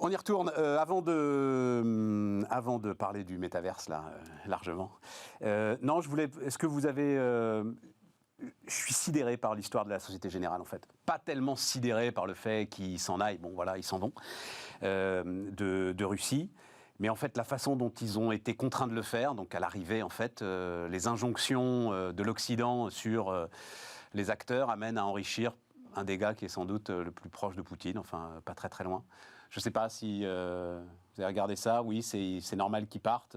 On y retourne. Avant de parler du métaverse, là, largement. Non, est-ce que vous avez... je suis sidéré par l'histoire de la Société Générale, en fait. Pas tellement sidéré par le fait qu'ils s'en aillent. Bon, voilà, ils s'en vont. De Russie. Mais en fait, la façon dont ils ont été contraints de le faire, donc à l'arrivée, en fait, les injonctions de l'Occident sur les acteurs amènent à enrichir un des gars qui est sans doute le plus proche de Poutine, enfin, pas très très loin. Je ne sais pas si vous avez regardé ça. Oui, c'est normal qu'ils partent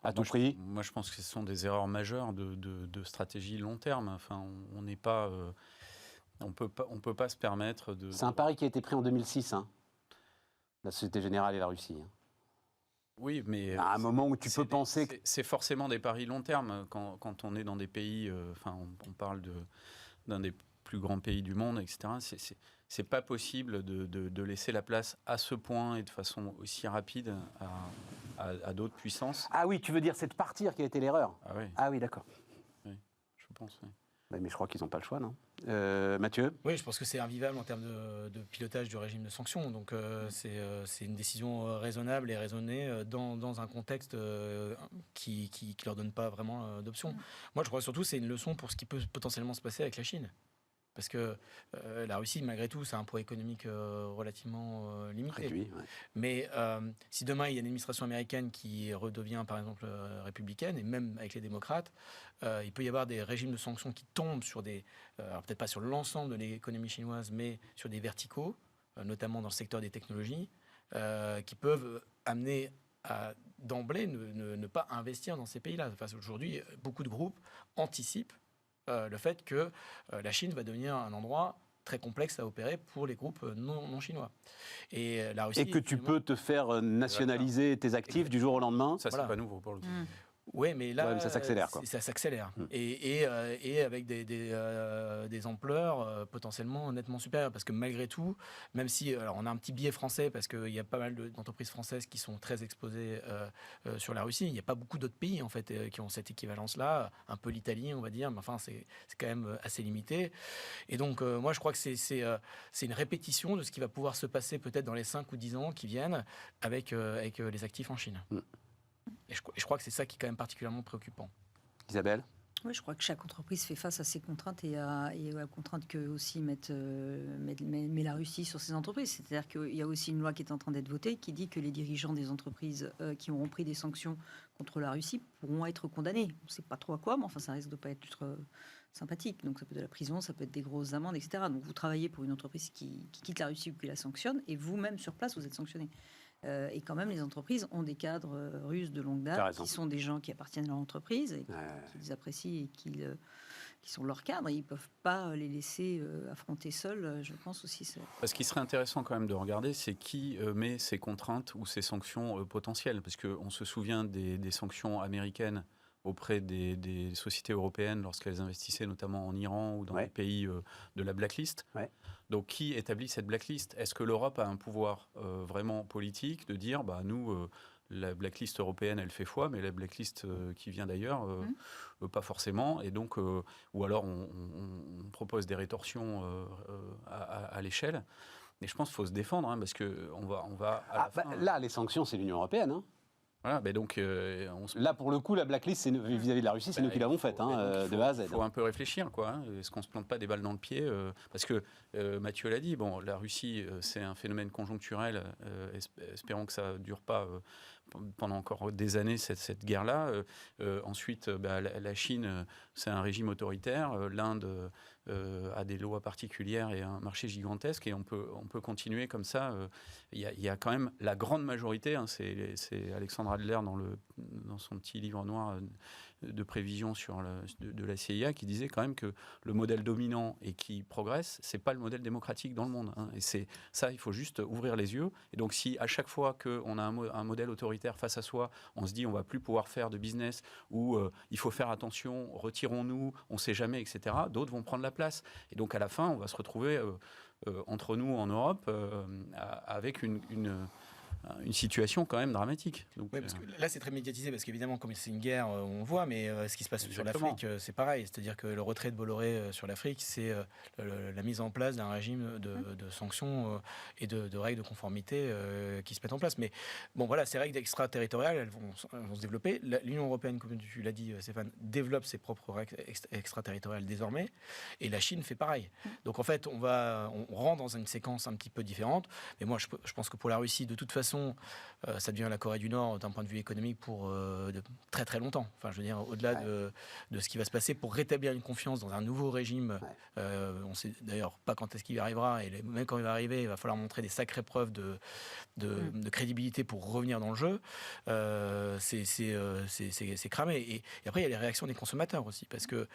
à tout prix. Moi, je pense que ce sont des erreurs majeures de stratégie long terme. Enfin, on n'est pas... on peut pas se permettre de... C'est un pari qui a été pris en 2006, hein, la Société Générale et la Russie. Hein. Oui, mais... À un moment où tu peux penser... C'est forcément des paris long terme. Quand on est dans des pays... Enfin, on parle d'un des plus grands pays du monde, etc. C'est pas possible de laisser la place à ce point et de façon aussi rapide à d'autres puissances. Ah oui, tu veux dire c'est de partir qui a été l'erreur. Ah oui, d'accord. Oui, je pense, oui. Mais je crois qu'ils n'ont pas le choix, non Mathieu ? Oui, je pense que c'est invivable en termes de pilotage du régime de sanctions. Donc c'est une décision raisonnable et raisonnée dans un contexte qui ne leur donne pas vraiment d'option. Moi, je crois surtout que c'est une leçon pour ce qui peut potentiellement se passer avec la Chine. Parce que la Russie, malgré tout, c'est un poids économique relativement limité. Réduit, ouais. Mais si demain, il y a une administration américaine qui redevient, par exemple, républicaine, et même avec les démocrates, il peut y avoir des régimes de sanctions qui tombent sur des... alors peut-être pas sur l'ensemble de l'économie chinoise, mais sur des verticaux, notamment dans le secteur des technologies, qui peuvent amener à, d'emblée, ne pas investir dans ces pays-là. Enfin, aujourd'hui, beaucoup de groupes anticipent le fait que la Chine va devenir un endroit très complexe à opérer pour les groupes non chinois. Et la Russie... Et que tu peux te faire nationaliser tes actifs du jour au lendemain. Ça, c'est pas nouveau pour le coup. Oui, mais là, ouais, ça s'accélère, quoi. Ça s'accélère. Et avec des ampleurs potentiellement nettement supérieures. Parce que malgré tout, même si alors on a un petit biais français, parce qu'il y a pas mal d'entreprises françaises qui sont très exposées sur la Russie, il n'y a pas beaucoup d'autres pays en fait, qui ont cette équivalence-là. Un peu l'Italie, on va dire, mais enfin, c'est quand même assez limité. Et donc, moi, je crois que c'est une répétition de ce qui va pouvoir se passer peut-être dans les 5 ou 10 ans qui viennent avec les actifs en Chine. Et je crois que c'est ça qui est quand même particulièrement préoccupant. Isabelle ? Oui, je crois que chaque entreprise fait face à ses contraintes et à la contrainte que aussi met la Russie sur ses entreprises. C'est-à-dire qu'il y a aussi une loi qui est en train d'être votée qui dit que les dirigeants des entreprises qui auront pris des sanctions contre la Russie pourront être condamnés. On ne sait pas trop à quoi, mais enfin, ça risque de pas être sympathique. Donc ça peut être de la prison, ça peut être des grosses amendes, etc. Donc vous travaillez pour une entreprise qui quitte la Russie ou qui la sanctionne, et vous-même sur place, vous êtes sanctionné. Et quand même, les entreprises ont des cadres russes de longue date, qui sont des gens qui appartiennent à leur entreprise et qui les apprécient et qui sont leurs cadres. Ils ne peuvent pas les laisser affronter seuls, je pense aussi. Ce qui serait intéressant quand même de regarder, c'est qui met ces contraintes ou ces sanctions potentielles. Parce qu'on se souvient des sanctions américaines auprès des sociétés européennes lorsqu'elles investissaient notamment en Iran ou dans les pays de la blacklist. Donc, qui établit cette blacklist ? Est-ce que l'Europe a un pouvoir vraiment politique de dire, nous, la blacklist européenne, elle fait foi, mais la blacklist qui vient d'ailleurs, pas forcément. Et donc, ou alors on propose des rétorsions à l'échelle. Mais je pense qu'il faut se défendre, parce qu'on va à la fin... Là, les sanctions, c'est l'Union européenne, Voilà, donc, là, pour le coup, la blacklist, vis-à-vis de la Russie, c'est nous qui l'avons faite, de A à Z. Il faut un peu réfléchir, quoi. Est-ce qu'on ne se plante pas des balles dans le pied parce que Mathieu l'a dit, la Russie, c'est un phénomène conjoncturel. Espérons que ça ne dure pas pendant encore des années, cette guerre-là. Ensuite, la Chine, c'est un régime autoritaire. L'Inde a des lois particulières et un marché gigantesque. Et on peut continuer comme ça. Il y a quand même la grande majorité, c'est Alexandre Adler dans son petit livre noir de prévision de la CIA qui disait quand même que le modèle dominant et qui progresse, c'est pas le modèle démocratique dans le monde. Et c'est ça, il faut juste ouvrir les yeux. Et donc si à chaque fois qu'on a un modèle autoritaire face à soi, on se dit on va plus pouvoir faire de business ou il faut faire attention, retirons-nous, on sait jamais, etc., d'autres vont prendre la place. Et donc à la fin, on va se retrouver entre nous en Europe avec une situation quand même dramatique. Donc, Oui, parce que là, c'est très médiatisé, parce qu'évidemment, comme c'est une guerre, on voit, mais ce qui se passe sur Exactement. l'Afrique, c'est pareil. C'est-à-dire que le retrait de Bolloré sur l'Afrique, c'est la mise en place d'un régime de sanctions et de règles de conformité qui se mettent en place. Mais bon, voilà, ces règles extraterritoriales, elles vont se développer. L'Union européenne, comme tu l'as dit, Stéphane, développe ses propres règles extraterritoriales désormais, et la Chine fait pareil. Donc en fait, on rentre dans une séquence un petit peu différente. Mais moi, je pense que pour la Russie, de toute façon, ça devient la Corée du Nord d'un point de vue économique pour de très très longtemps. Enfin, je veux dire, au-delà de ce qui va se passer pour rétablir une confiance dans un nouveau régime. On ne sait d'ailleurs pas quand est-ce qu'il arrivera, et même quand il va arriver, il va falloir montrer des sacrées preuves de crédibilité pour revenir dans le jeu. C'est cramé. Et après, il y a les réactions des consommateurs aussi, parce que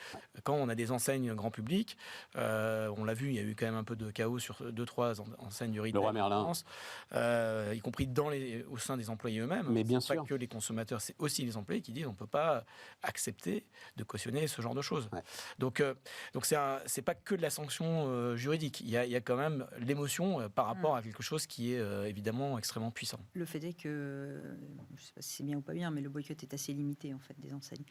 quand on a des enseignes grand public, on l'a vu, il y a eu quand même un peu de chaos sur 2-3 enseignes du retail Leroy Merlin. en France, y compris au sein des employés eux-mêmes. Mais bien C'est sûr. pas que les consommateurs, c'est aussi les employés qui disent on ne peut pas accepter de cautionner ce genre de choses. Ouais. Donc c'est pas que de la sanction juridique. Il y a quand même l'émotion par rapport à quelque chose qui est évidemment extrêmement puissant. Le fait est que, je ne sais pas si c'est bien ou pas bien, mais le boycott est assez limité en fait des enseignes.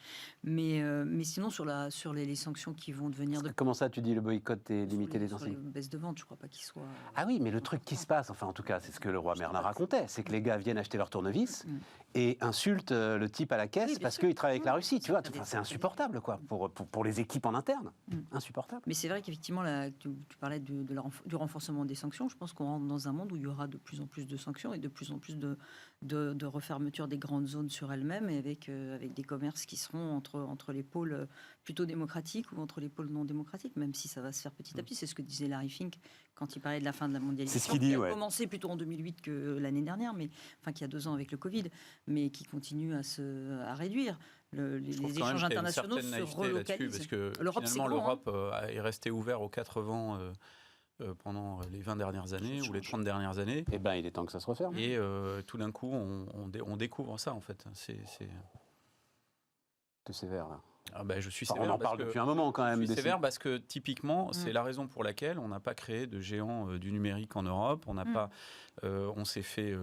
Mais sinon sur les sanctions qui vont devenir Comment ça, tu dis le boycott est limité des sur les enseignes? baisses de vente, je ne crois pas qu'il soit. Ah oui, mais le truc qui se passe, enfin en tout cas, c'est ce que Leroy Merlin racontait, c'est que les gars viennent acheter leur tournevis et insultent le type à la caisse Oui, bien parce sûr. qu'il travaille avec la Russie, tu vois. Ça, Enfin, c'est insupportable, quoi, pour les équipes en interne. Insupportable. Mais c'est vrai qu'effectivement, tu parlais du renforcement des sanctions. Je pense qu'on rentre dans un monde où il y aura de plus en plus de sanctions et de plus en plus de refermeture des grandes zones sur elles-mêmes, et avec des commerces qui seront entre les pôles plutôt démocratiques ou entre les pôles non démocratiques, même si ça va se faire petit à petit. C'est ce que disait Larry Fink quand il parlait de la fin de la mondialisation. C'est ce qu'il dit, qui a ouais. commencé plutôt en 2008 que l'année dernière, mais enfin qui a 2 ans avec le Covid, mais qui continue à réduire. Les Je trouve quand même échanges qu'il y a une internationaux certaine se naïveté là-dessus, relocalisent. parce que L'Europe, c'est finalement, grand, hein. l'Europe est restée ouverte aux 4 vents pendant les 20 dernières années ou les 30 dernières années. Eh ben, il est temps que ça se referme. Et tout d'un coup, on découvre ça, en fait. C'est sévère, là. Ah ben, je suis Enfin, sévère. on en parle parce que- depuis un moment, quand même. Je suis des- sévère parce que typiquement, c'est la raison pour laquelle on n'a pas créé de géant du numérique en Europe. On n'a pas, on s'est fait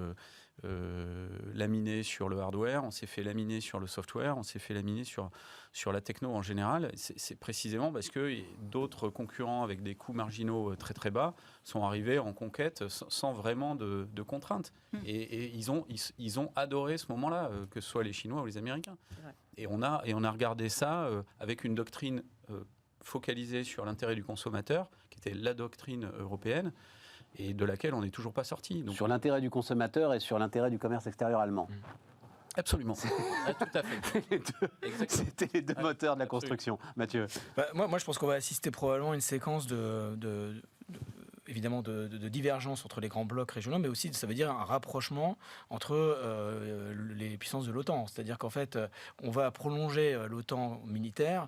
laminer sur le hardware, on s'est fait laminer sur le software, on s'est fait laminer sur la techno en général. C'est précisément parce que d'autres concurrents avec des coûts marginaux très très bas sont arrivés en conquête sans vraiment de contraintes. Et ils ont adoré ce moment-là, que ce soit les Chinois ou les Américains. Et on a regardé ça avec une doctrine focalisée sur l'intérêt du consommateur, qui était la doctrine européenne, et de laquelle on n'est toujours pas sorti. Donc, Sur l'intérêt du consommateur et sur l'intérêt du commerce extérieur allemand. absolument. Ah, tout à fait. Exactement. C'était les deux moteurs de la construction. Mathieu. Moi, je pense qu'on va assister probablement à une séquence évidemment de divergence entre les grands blocs régionaux, mais aussi ça veut dire un rapprochement entre les puissances de l'OTAN. C'est-à-dire qu'en fait, on va prolonger l'OTAN militaire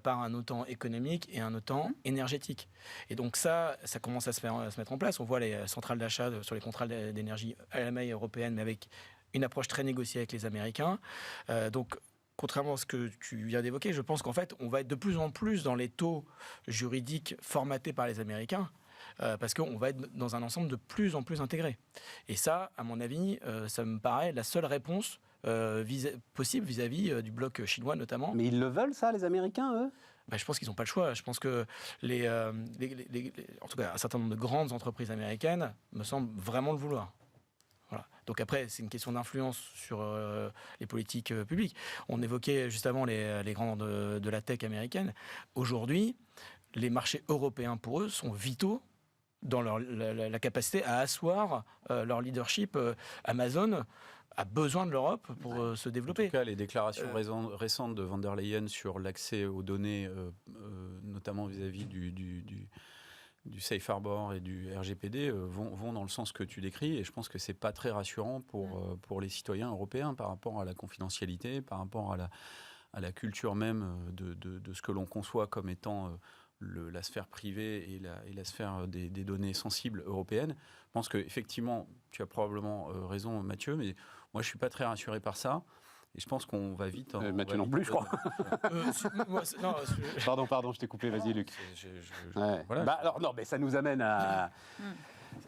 par un OTAN économique et un OTAN énergétique. Et donc ça commence à se mettre en place. On voit les centrales d'achat sur les contrats d'énergie à la maille européenne, mais avec une approche très négociée avec les Américains. Donc, contrairement à ce que tu viens d'évoquer, je pense qu'en fait, on va être de plus en plus dans les taux juridiques formatés par les Américains, parce qu'on va être dans un ensemble de plus en plus intégré. Et ça, à mon avis, ça me paraît la seule réponse possible vis-à-vis du bloc chinois notamment. Mais ils le veulent, ça, les Américains, eux? Je pense qu'ils n'ont pas le choix. Je pense que en tout cas, un certain nombre de grandes entreprises américaines me semblent vraiment le vouloir. Voilà. Donc après, c'est une question d'influence sur les politiques publiques. On évoquait juste avant les grands de la tech américaine. Aujourd'hui, les marchés européens, pour eux, sont vitaux dans la capacité à asseoir leur leadership. Amazon a besoin de l'Europe pour se développer. En tout cas, les déclarations récentes de von der Leyen sur l'accès aux données, notamment vis-à-vis du Safe Harbor et du RGPD, vont dans le sens que tu décris. Et je pense que ce n'est pas très rassurant pour les citoyens européens par rapport à la confidentialité, par rapport à la culture même de ce que l'on conçoit comme étant la sphère privée et la sphère des données sensibles européennes. Je pense qu'effectivement, tu as probablement raison, Mathieu, mais moi, je ne suis pas très rassuré par ça. Et je pense qu'on va vite... Mathieu non plus, je crois. Pardon, je t'ai coupé, vas-y, Luc. Voilà. Alors, non, mais ça nous amène à...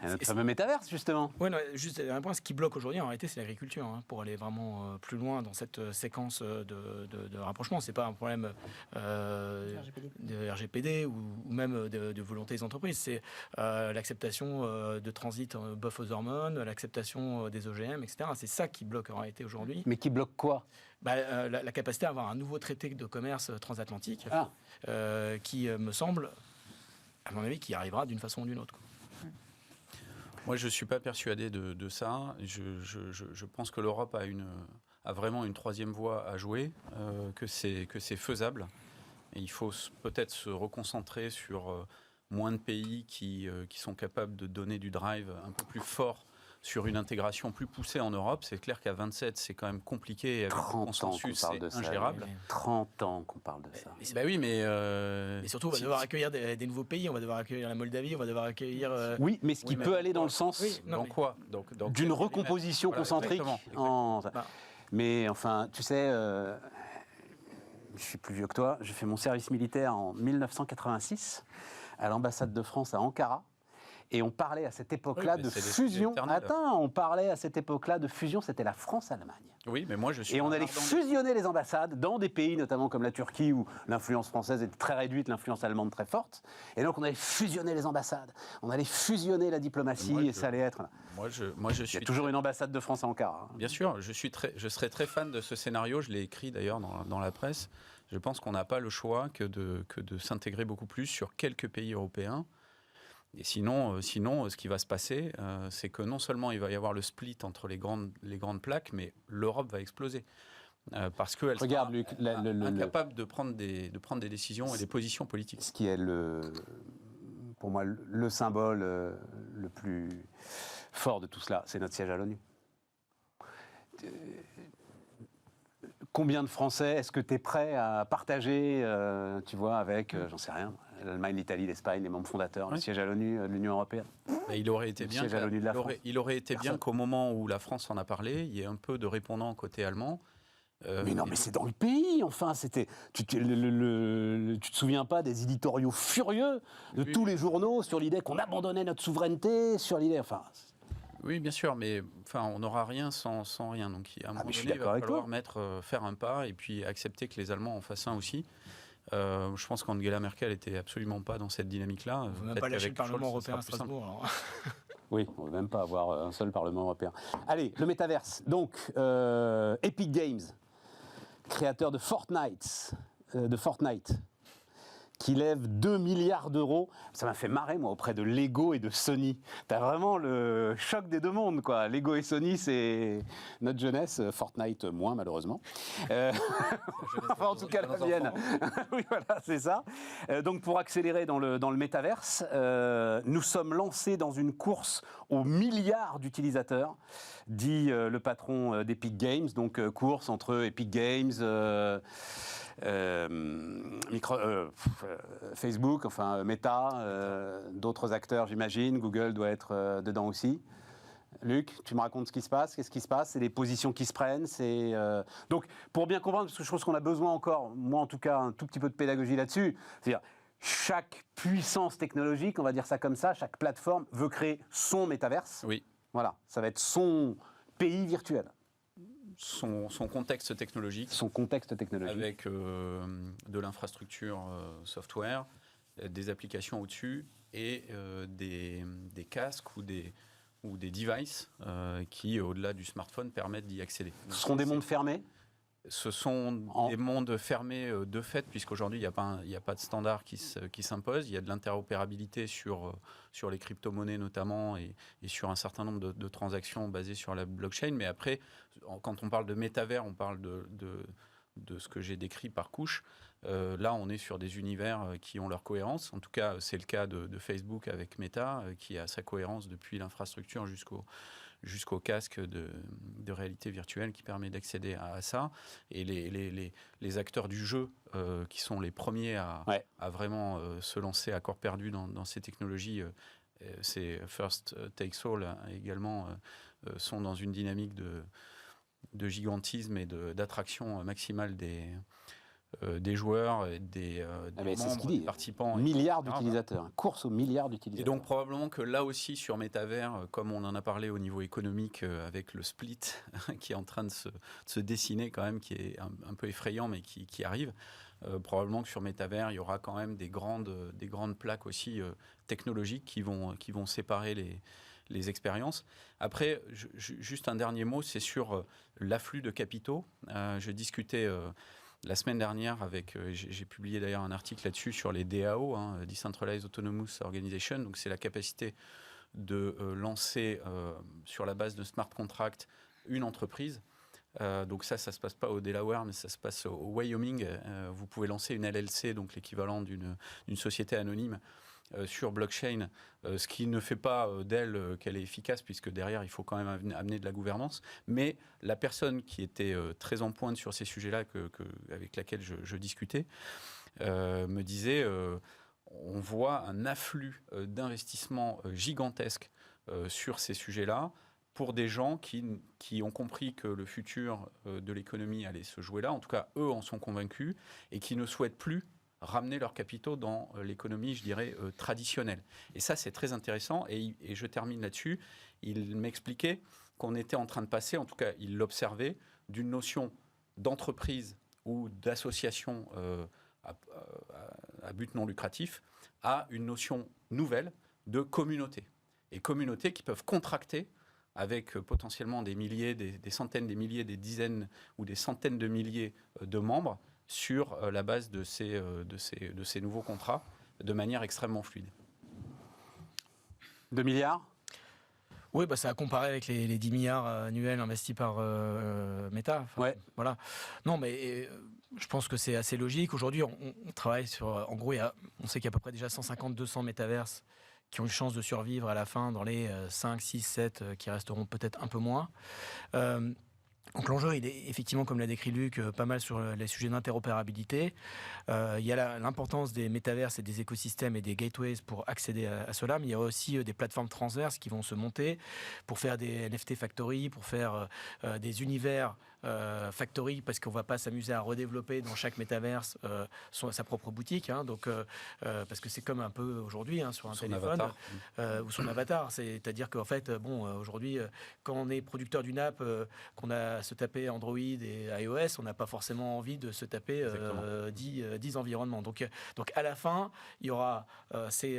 C'est notre fameux métaverse, justement. Oui, juste un point, ce qui bloque aujourd'hui, en réalité, c'est l'agriculture. Pour aller vraiment plus loin dans cette séquence de rapprochement, c'est pas un problème de RGPD ou même de volonté des entreprises. C'est l'acceptation de transit bœuf aux hormones, l'acceptation des OGM, etc. C'est ça qui bloque en réalité aujourd'hui. Mais qui bloque quoi? La capacité à avoir un nouveau traité de commerce transatlantique qui me semble, à mon avis, qui arrivera d'une façon ou d'une autre. Moi, je ne suis pas persuadé de ça. Je pense que l'Europe a vraiment une troisième voie à jouer, que c'est faisable. Et il faut peut-être se reconcentrer sur moins de pays qui sont capables de donner du drive un peu plus fort sur une intégration plus poussée en Europe. C'est clair qu'à 27, c'est quand même compliqué. Avec 30 un ans consensus, qu'on parle de c'est ingérable. ça. 30 ans qu'on parle de ça. Bah oui, mais... Et surtout, on va devoir accueillir des nouveaux pays. On va devoir accueillir la Moldavie, on va devoir accueillir... Oui, mais ce qui peut aller dans le sens quoi d'une recomposition concentrique. Exactement. Mais enfin, tu sais, je suis plus vieux que toi. J'ai fait mon service militaire en 1986 à l'ambassade de France à Ankara. Et on parlait à cette époque-là de fusion. On parlait à cette époque-là de fusion, c'était la France-Allemagne. Oui, mais moi je suis. Et on allait fusionner les ambassades dans des pays, notamment comme la Turquie, où l'influence française était très réduite, l'influence allemande très forte. Et donc on allait fusionner les ambassades, on allait fusionner la diplomatie, et ça allait être. Moi, je Il y a toujours une ambassade de France à Ankara. Bien sûr, je serais très fan de ce scénario. Je l'ai écrit d'ailleurs dans la presse. Je pense qu'on n'a pas le choix que de s'intégrer beaucoup plus sur quelques pays européens. Et sinon, ce qui va se passer, c'est que non seulement il va y avoir le split entre les grandes plaques, mais l'Europe va exploser. Parce qu'elle sera incapable de prendre des décisions et des positions politiques. Ce qui est, pour moi, le symbole le plus fort de tout cela, c'est notre siège à l'ONU. Combien de Français est-ce que tu es prêt à partager, tu vois, avec, j'en sais rien, l'Allemagne, l'Italie, l'Espagne, les membres fondateurs, le siège à l'ONU de l'Union européenne? Il aurait été bien qu'au moment où la France en a parlé, il y ait un peu de répondants côté allemand. Mais non, mais c'est dans le pays, enfin, c'était... Tu te souviens pas des éditoriaux furieux de tous les journaux sur l'idée qu'on abandonnait notre souveraineté, sur l'idée, enfin... Oui, bien sûr, mais enfin, on n'aura rien sans rien. Donc, à un moment donné, il va falloir faire un pas et puis accepter que les Allemands en fassent un aussi. Je pense qu'Angela Merkel n'était absolument pas dans cette dynamique-là. On ne va même pas lâcher le Parlement européen à Strasbourg. Oui, on ne va même pas avoir un seul Parlement européen. Allez, le métaverse. Donc, Epic Games, créateur de Fortnite, qui lève 2 milliards d'euros. Ça m'a fait marrer, moi, auprès de Lego et de Sony. T'as vraiment le choc des deux mondes, quoi. Lego et Sony, c'est notre jeunesse. Fortnite, moins, malheureusement. Enfin, en tout cas, la mienne. Oui, voilà, c'est ça. Donc, pour accélérer dans le métaverse, nous sommes lancés dans une course aux milliards d'utilisateurs, dit le patron d'Epic Games. Donc, course entre Epic Games... Facebook, enfin Meta, d'autres acteurs, j'imagine. Google doit être dedans aussi. Luc, tu me racontes ce qui se passe? Qu'est-ce qui se passe? C'est les positions qui se prennent. Donc, pour bien comprendre, parce que je pense qu'on a besoin encore, moi en tout cas, un tout petit peu de pédagogie là-dessus. C'est-à-dire, chaque puissance technologique, on va dire ça comme ça, chaque plateforme veut créer son métaverse. Oui. Voilà, ça va être son pays virtuel. Son contexte technologique. Son contexte technologique. Avec de l'infrastructure software, des applications au-dessus et des casques ou des devices qui, au-delà du smartphone, permettent d'y accéder. Ce seront des mondes fermés? Ce sont des mondes fermés de fait, puisqu'aujourd'hui, il n'y a pas de standard qui s'impose. Il y a de l'interopérabilité sur les crypto-monnaies notamment et sur un certain nombre de transactions basées sur la blockchain. Mais après, quand on parle de métavers, on parle de ce que j'ai décrit par couche. Là, on est sur des univers qui ont leur cohérence. En tout cas, c'est le cas de Facebook avec Meta, qui a sa cohérence depuis l'infrastructure jusqu'au casque de réalité virtuelle qui permet d'accéder à ça. Et les acteurs du jeu, qui sont les premiers à vraiment se lancer à corps perdu dans ces technologies, c'est First Takes All également, sont dans une dynamique de gigantisme et d'attraction maximale des joueurs et des mais c'est ce membres, qu'il dit. des participants. Milliards etc. d'utilisateurs, course aux milliards Et d'utilisateurs. donc probablement que là aussi sur Métavers, comme on en a parlé au niveau économique avec le split qui est en train de se dessiner quand même, qui est un peu effrayant mais qui arrive, probablement que sur Métavers il y aura quand même des grandes plaques aussi technologiques qui vont séparer les expériences. Après, juste un dernier mot, c'est sur l'afflux de capitaux. Je discutais la semaine dernière j'ai publié d'ailleurs un article là-dessus sur les DAO, Decentralized Autonomous Organization. Donc c'est la capacité de lancer sur la base de smart contract une entreprise. Donc ça se passe pas au Delaware, mais ça se passe au Wyoming. Vous pouvez lancer une LLC, donc l'équivalent d'une société anonyme, sur blockchain, ce qui ne fait pas d'elle qu'elle est efficace, puisque derrière, il faut quand même amener de la gouvernance. Mais la personne qui était très en pointe sur ces sujets-là, avec laquelle je discutais, me disait on voit un afflux d'investissements gigantesques sur ces sujets-là, pour des gens qui ont compris que le futur de l'économie allait se jouer là. En tout cas, eux en sont convaincus, et qui ne souhaitent plus ramener leurs capitaux dans l'économie, je dirais, traditionnelle. Et ça, c'est très intéressant. Et je termine là-dessus. Il m'expliquait qu'on était en train de passer, en tout cas, il l'observait, d'une notion d'entreprise ou d'association à but non lucratif à une notion nouvelle de communauté. Et communautés qui peuvent contracter avec potentiellement des milliers, des centaines, des milliers, des dizaines ou des centaines de milliers de membres, sur la base de ces nouveaux contrats de manière extrêmement fluide. 2 milliards ? Oui, bah, ça a comparé avec les 10 milliards annuels investis par Meta. Enfin, Ouais. Voilà. Non, mais je pense que c'est assez logique. Aujourd'hui, on travaille sur... En gros, on sait qu'il y a à peu près déjà 150-200 métaverses qui ont une chance de survivre à la fin dans les 5, 6, 7 qui resteront peut-être un peu moins. Donc l'enjeu, il est effectivement, comme l'a décrit Luc, pas mal sur les sujets d'interopérabilité. Il y a l'importance des métaverses et des écosystèmes et des gateways pour accéder à cela, mais il y a aussi des plateformes transverses qui vont se monter pour faire des NFT factory, pour faire des univers factory, parce qu'on ne va pas s'amuser à redévelopper dans chaque métaverse sa propre boutique, donc, parce que c'est comme un peu aujourd'hui sur un téléphone ou son avatar. C'est-à-dire qu'en fait, aujourd'hui, quand on est producteur d'une app, qu'on a à se taper Android et iOS, on n'a pas forcément envie de se taper 10 environnements. Donc à la fin, il y aura ces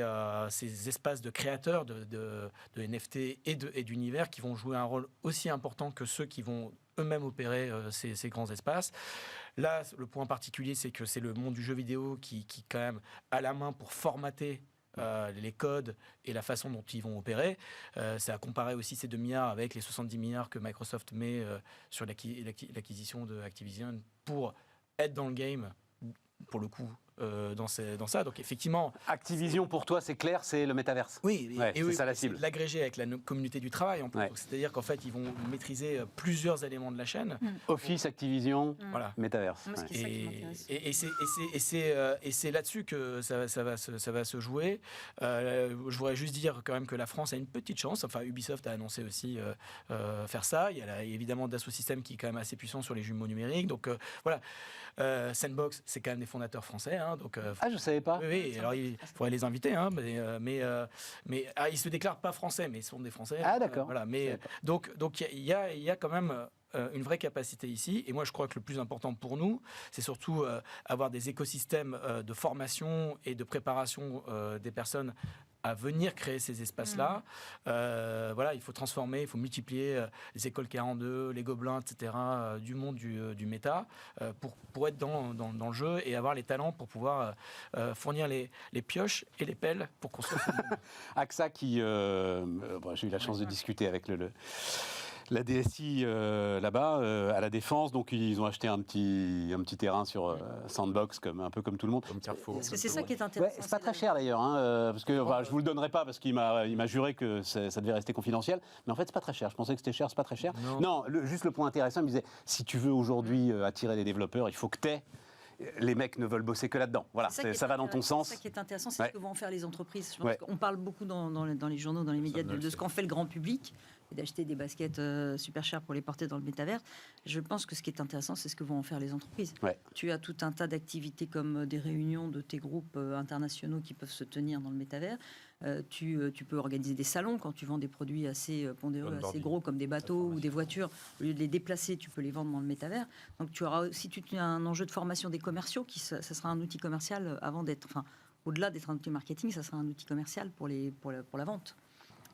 espaces de créateurs de NFT et d'univers qui vont jouer un rôle aussi important que ceux qui vont eux-mêmes opérer ces grands espaces. Là, le point particulier, c'est que c'est le monde du jeu vidéo qui quand même a la main pour formater les codes et la façon dont ils vont opérer. Ça a comparé aussi ces 2 milliards avec les 70 milliards que Microsoft met sur l'acquisition de Activision pour être dans le game, pour le coup, dans ça. Donc effectivement... Activision, pour toi, c'est clair, c'est le métaverse. Oui, c'est ça la cible. L'agréger avec la communauté du travail, en plus. Ouais. C'est-à-dire qu'en fait, ils vont maîtriser plusieurs éléments de la chaîne. Office, Activision, Voilà. métaverse. Moi, ce qui est ça qui m'intéresse. Et c'est là-dessus que ça va se jouer. Je voudrais juste dire quand même que la France a une petite chance. Enfin, Ubisoft a annoncé aussi faire ça. Il y a évidemment Dassault Systèmes qui est quand même assez puissant sur les jumeaux numériques. Donc voilà. Sandbox, c'est quand même des fondateurs français. Donc, je savais pas. oui, alors il faudrait les inviter, mais ils se déclarent pas français, mais ils sont des Français. Ah, d'accord. Voilà, mais donc il y a quand même une vraie capacité ici. Et moi, je crois que le plus important pour nous, c'est surtout avoir des écosystèmes de formation et de préparation des personnes à venir créer ces espaces-là. Voilà, il faut transformer, il faut multiplier les écoles 42, les gobelins, etc., du monde du méta, pour être dans le jeu et avoir les talents pour pouvoir fournir les pioches et les pelles pour construire ce monde. AXA qui... j'ai eu la chance de discuter avec la DSI là-bas, à la Défense, donc ils ont acheté un petit terrain sur Sandbox, un peu comme tout le monde. Comme Carrefour. Parce que c'est ça qui est intéressant. Ouais, c'est pas très cher d'ailleurs, parce que je vous le donnerai pas parce qu'il m'a juré que ça devait rester confidentiel. Mais en fait, c'est pas très cher. Je pensais que c'était cher, c'est pas très cher. Non, juste le point intéressant, il me disait si tu veux aujourd'hui attirer les développeurs, il faut que t'aies. Les mecs ne veulent bosser que là-dedans. Voilà, ça va dans ton sens. C'est ça qui est intéressant, c'est ce que vont en faire les entreprises. Je pense Ouais. qu'on parle beaucoup dans les journaux, dans les médias de ce qu'en fait le grand public. et d'acheter des baskets super chères pour les porter dans le métavers. Je pense que ce qui est intéressant, c'est ce que vont en faire les entreprises. Ouais. Tu as tout un tas d'activités comme des réunions de tes groupes internationaux qui peuvent se tenir dans le métavers. Tu peux organiser des salons quand tu vends des produits assez pondéreux, assez gros comme des bateaux ou des voitures. Au lieu de les déplacer, tu peux les vendre dans le métavers. Donc tu auras aussi un enjeu de formation des commerciaux ça sera un outil commercial avant d'être, enfin, au-delà d'être un outil marketing, ça sera un outil commercial pour la vente.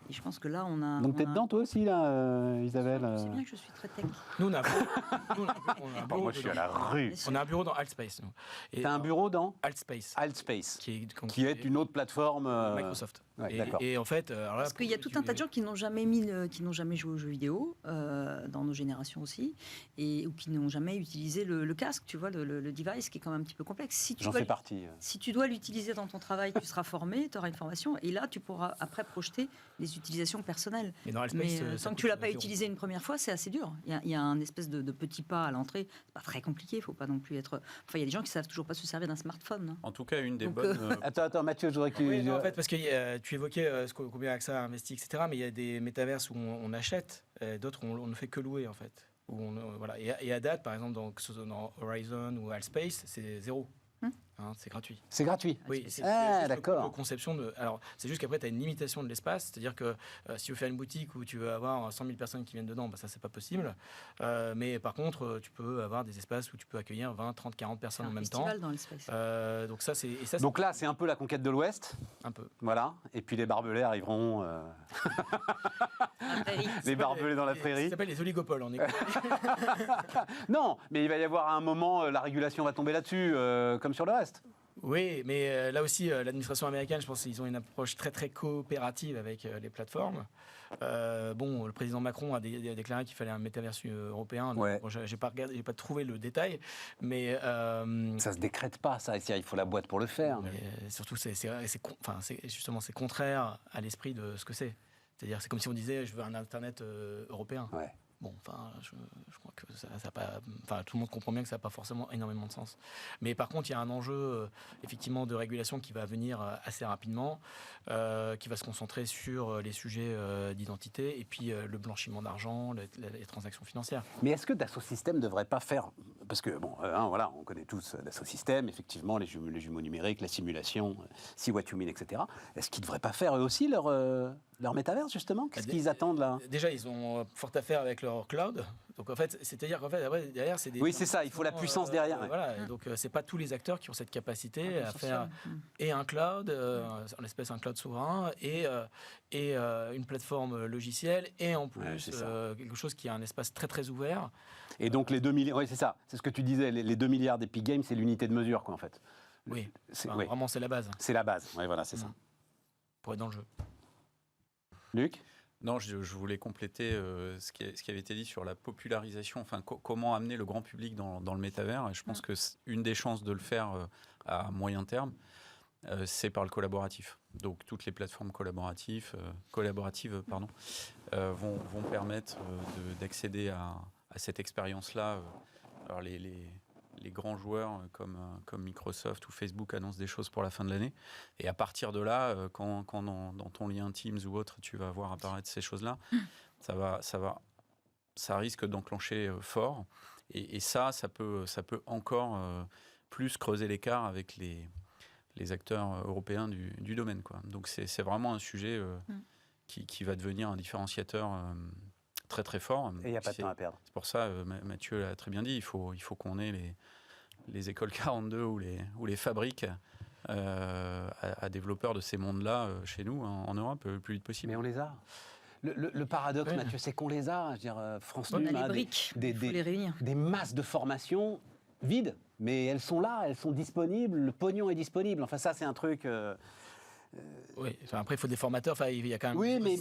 Et je pense que là, on a... Donc t'es dedans toi aussi, là, Isabelle Je sais bien que je suis très tech. Nous, on a un bureau Moi, je suis à la rue. on a un bureau dans Altspace. Nous. Et T'as un bureau dans Altspace, Altspace, qui est une autre plateforme... Microsoft. Ouais, d'accord. Et en fait, alors là, Parce qu'il y a tout un tas de gens qui n'ont jamais qui n'ont jamais joué aux jeux vidéo, dans nos générations aussi, ou qui n'ont jamais utilisé le casque, tu vois, le device, qui est quand même un petit peu complexe. J'en fais partie. Si tu dois l'utiliser dans ton travail, tu seras formé, tu auras une formation, et là, tu pourras après projeter les utilisations personnelles. Mais dans Altspace, Tant que tu l'as pas utilisé une première fois, c'est assez dur. Il y a un espèce de petit pas à l'entrée. C'est pas très compliqué, il faut pas non plus être... Enfin, il y a des gens qui savent toujours pas se servir d'un smartphone. Hein. En tout cas, une des Donc, bonnes... Attends, Mathieu, je voudrais que tu... Oui, non, en fait, parce que tu évoquais combien AXA a investi, etc. Mais il y a des métaverses où on achète, d'autres où on ne fait que louer, en fait. Voilà. Et à date, par exemple, que ce soit dans Horizon ou Altspace, c'est 0. Hein, c'est gratuit. C'est gratuit. Oui, c'est d'accord. Conception alors, c'est juste qu'après, tu as une limitation de l'espace. C'est-à-dire que si tu veux faire une boutique où tu veux avoir 100 000 personnes qui viennent dedans, ça, c'est pas possible. Mais par contre, tu peux avoir des espaces où tu peux accueillir 20, 30, 40 personnes en même temps. Dans l'espace. Donc, ça, c'est. Donc là, c'est un peu la conquête de l'Ouest. Un peu. Voilà. Et puis les barbelés arriveront. Les barbelés dans la prairie. Ça s'appelle les oligopoles. On est... Non, mais il va y avoir à un moment, la régulation va tomber là-dessus, comme sur le reste. Oui, mais là aussi, l'administration américaine, je pense qu'ils ont une approche très très coopérative avec les plateformes. Le président Macron a déclaré qu'il fallait un métaverse européen. Ouais. Bon, j'ai pas regardé, j'ai pas trouvé le détail, mais ça se décrète pas, ça. Il faut la boîte pour le faire. Surtout, justement, c'est contraire à l'esprit de ce que c'est. C'est-à-dire, c'est comme si on disait, je veux un Internet européen. Ouais. Bon, je crois que ça a pas. Enfin, tout le monde comprend bien que ça n'a pas forcément énormément de sens. Mais par contre, il y a un enjeu effectivement de régulation qui va venir assez rapidement, qui va se concentrer sur les sujets d'identité et puis le blanchiment d'argent, les transactions financières. Mais est-ce que Dassault Systèmes ne devrait pas faire, parce que voilà, on connaît tous Dassault Systèmes, effectivement, les jumeaux numériques, la simulation, See What You Mean, etc. Est-ce qu'ils ne devraient pas faire eux aussi leur métaverse, justement? Qu'est-ce qu'ils attendent là? Déjà, ils ont fort à faire avec leur cloud. Donc en fait, c'est-à-dire qu'en fait, après, derrière, c'est des... Oui, c'est ça, il faut la puissance derrière. Voilà, donc c'est pas tous les acteurs qui ont cette capacité à faire et un cloud, en l'espèce un cloud souverain, et une plateforme logicielle, et en plus quelque chose qui a un espace très très ouvert. Et donc les 2 milliards, oui, c'est ça, c'est ce que tu disais, les 2 milliards d'Epic Games, c'est l'unité de mesure, quoi, en fait. Oui, vraiment, c'est la base. C'est la base, oui, voilà, c'est ça. Pour être dans le jeu. Luc? Non, je voulais compléter ce qui avait été dit sur la popularisation, enfin comment amener le grand public dans le métavers. Et je pense que une des chances de le faire à moyen terme, c'est par le collaboratif. Donc toutes les plateformes collaboratives vont permettre d'accéder à cette expérience-là. Alors les grands joueurs comme Microsoft ou Facebook annoncent des choses pour la fin de l'année. Et à partir de là, quand dans ton lien Teams ou autre, tu vas voir apparaître ces choses-là, ça risque d'enclencher fort. Et ça peut encore plus creuser l'écart avec les acteurs européens du domaine, quoi. Donc c'est vraiment un sujet qui va devenir un différenciateur très très fort. Et il n'y a pas de temps à perdre. C'est pour ça, Mathieu l'a très bien dit, il faut qu'on ait les écoles 42 ou les fabriques à développeurs de ces mondes-là chez nous, en Europe, le plus vite possible. Mais on les a. Le paradoxe, Mathieu, c'est qu'on les a. Je veux dire, France On a Num les briques, il faut les réunir. Des masses de formations vides, mais elles sont là, elles sont disponibles, le pognon est disponible. Enfin, ça, c'est un truc... Oui, après il faut des formateurs, enfin il y a quand même oui, mais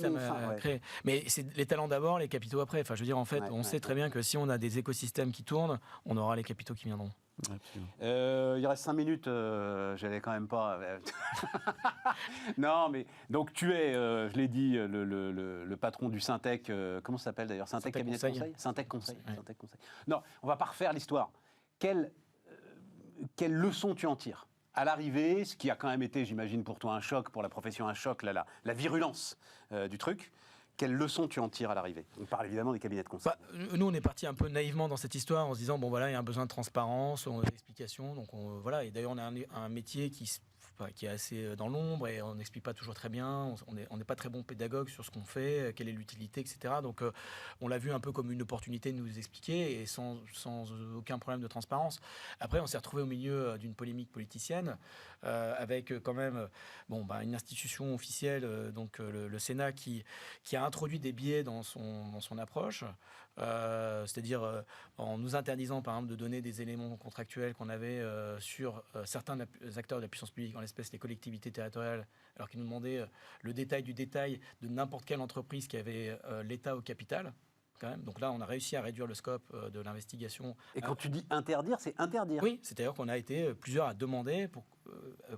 créer. Mais c'est les talents d'abord, les capitaux après. Enfin je veux dire en fait, on sait très bien que si on a des écosystèmes qui tournent, on aura les capitaux qui viendront. Il reste 5 minutes, j'allais quand même pas. Non, mais donc tu es, je l'ai dit, le patron du Syntec. Comment ça s'appelle d'ailleurs? Syntec Cabinet de Conseil. Syntec Conseil. Ouais. Syntec Conseil. Non, on va pas refaire l'histoire. Quelle leçon tu en tires à l'arrivée, ce qui a quand même été, j'imagine, pour toi un choc, pour la profession un choc, la virulence du truc. Quelle leçon tu en tires à l'arrivée? On parle évidemment des cabinets de conseil. Nous, on est parti un peu naïvement dans cette histoire en se disant, bon voilà, il y a un besoin de transparence, on a d'explication, donc voilà. Et d'ailleurs, on a un métier qui est assez dans l'ombre et on n'explique pas toujours très bien, on n'est pas très bon pédagogue sur ce qu'on fait, quelle est l'utilité, etc. Donc on l'a vu un peu comme une opportunité de nous expliquer et sans aucun problème de transparence. Après, on s'est retrouvé au milieu d'une polémique politicienne avec quand même une institution officielle, donc le Sénat, qui a introduit des biais dans son approche. C'est-à-dire en nous interdisant par exemple de donner des éléments contractuels qu'on avait sur certains acteurs de la puissance publique, en l'espèce les collectivités territoriales, alors qu'ils nous demandaient le détail du détail de n'importe quelle entreprise qui avait l'État au capital. Quand même. Donc là, on a réussi à réduire le scope de l'investigation. Et quand tu dis interdire, c'est interdire. Oui, c'est-à-dire qu'on a été plusieurs à demander pour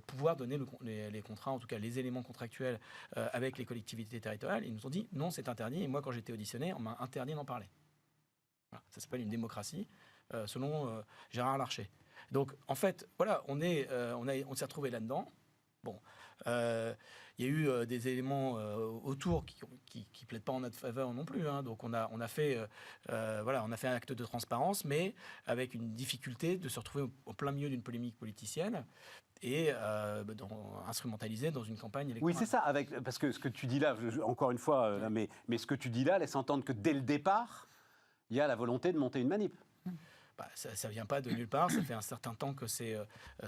pouvoir donner les contrats, en tout cas les éléments contractuels avec les collectivités territoriales. Ils nous ont dit non, c'est interdit. Et moi, quand j'étais auditionné, on m'a interdit d'en parler. Voilà. Ça s'appelle une démocratie, selon Gérard Larcher. Donc, en fait, voilà, on s'est retrouvé là-dedans. Bon, il y a eu des éléments autour qui plaident pas en notre faveur non plus. Hein. Donc, on a fait un acte de transparence, mais avec une difficulté de se retrouver au plein milieu d'une polémique politicienne et instrumentalisé dans une campagne électorale. Oui, c'est ça. Parce que ce que tu dis là, encore une fois, mais ce que tu dis là laisse entendre que dès le départ, il y a la volonté de monter une manip. Ça ne vient pas de nulle part, ça fait un certain temps que c'est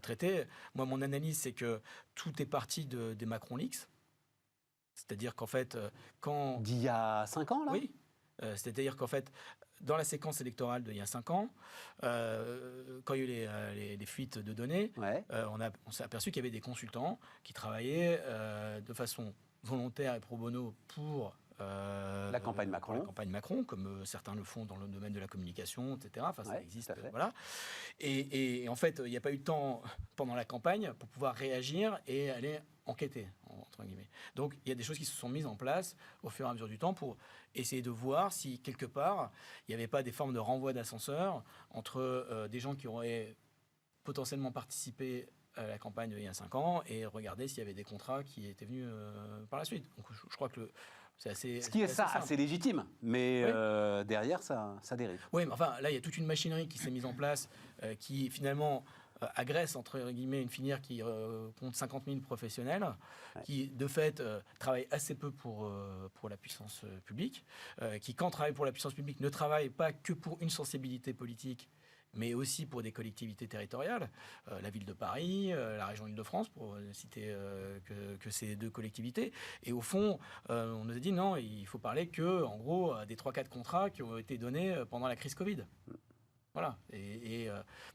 traité. Moi, mon analyse, c'est que tout est parti des Macron Leaks. C'est-à-dire qu'en fait, quand... D'il y a 5 ans, là? Oui. C'est-à-dire qu'en fait, dans la séquence électorale d'il y a 5 ans, quand il y a eu les fuites de données, Ouais. on s'est aperçu qu'il y avait des consultants qui travaillaient de façon volontaire et pro bono pour... la campagne Macron. La campagne Macron, comme certains le font dans le domaine de la communication, etc. Enfin, ça existe, voilà. Et en fait, il n'y a pas eu de temps pendant la campagne pour pouvoir réagir et aller enquêter, entre guillemets. Donc, il y a des choses qui se sont mises en place au fur et à mesure du temps pour essayer de voir si, quelque part, il n'y avait pas des formes de renvoi d'ascenseur entre des gens qui auraient potentiellement participé à la campagne il y a 5 ans et regarder s'il y avait des contrats qui étaient venus par la suite. Donc, je crois que c'est assez... Ce qui est assez légitime, mais oui. Derrière, ça dérive. Oui, mais enfin, là, il y a toute une machinerie qui s'est mise en place qui, finalement, agresse, entre guillemets, une filière qui compte 50 000 professionnels, qui, de fait, travaille assez peu pour la puissance publique, qui, quand travaille pour la puissance publique, ne travaille pas que pour une sensibilité politique, mais aussi pour des collectivités territoriales, la ville de Paris, la région Île-de-France, pour ne citer que ces deux collectivités. Et au fond, on nous a dit non, il faut parler que, en gros, des 3-4 contrats qui ont été donnés pendant la crise Covid. Voilà.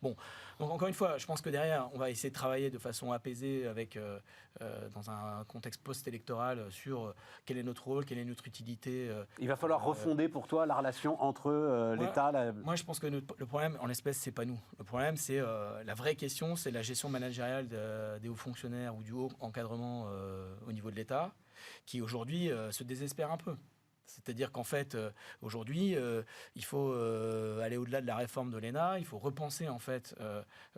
Bon, donc encore une fois, je pense que derrière, on va essayer de travailler de façon apaisée dans un contexte post-électoral sur quel est notre rôle, quelle est notre utilité. Il va falloir refonder pour toi la relation entre l'État... Moi, je pense que le problème, en l'espèce, c'est pas nous. Le problème, c'est la vraie question, c'est la gestion managériale des hauts fonctionnaires ou du haut encadrement au niveau de l'État, qui aujourd'hui se désespère un peu. C'est-à-dire qu'en fait, aujourd'hui, il faut aller au-delà de la réforme de l'ENA, il faut repenser en fait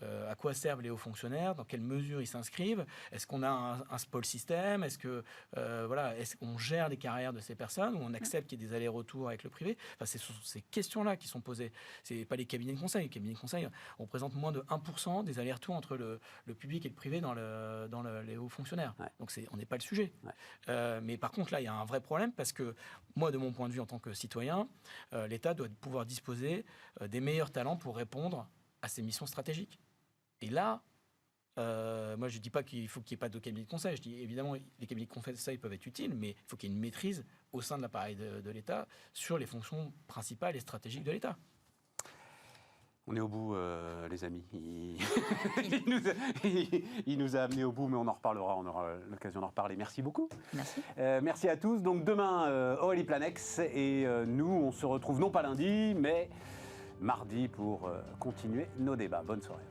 à quoi servent les hauts fonctionnaires, dans quelle mesure ils s'inscrivent, est-ce qu'on a un spoil système, est-ce qu'on gère les carrières de ces personnes, ou on accepte qu'il y ait des allers-retours avec le privé. Enfin, ce sont ces questions-là qui sont posées. C'est pas les cabinets de conseil. Les cabinets de conseil représentent moins de 1% des allers-retours entre le public et le privé dans les hauts fonctionnaires. Ouais. Donc on n'est pas le sujet. Ouais. Mais par contre, là, il y a un vrai problème parce que moi, de mon point de vue en tant que citoyen, l'État doit pouvoir disposer des meilleurs talents pour répondre à ses missions stratégiques. Et là, moi, je ne dis pas qu'il faut qu'il n'y ait pas de cabinet de conseil. Je dis évidemment, les cabinets de conseil peuvent être utiles, mais il faut qu'il y ait une maîtrise au sein de l'appareil de l'État sur les fonctions principales et stratégiques de l'État. On est au bout, les amis. Il nous a amenés au bout, mais on en reparlera, on aura l'occasion d'en reparler. Merci beaucoup. Merci. Merci à tous. Donc demain, Aurélie Planex, et nous, on se retrouve non pas lundi, mais mardi pour continuer nos débats. Bonne soirée.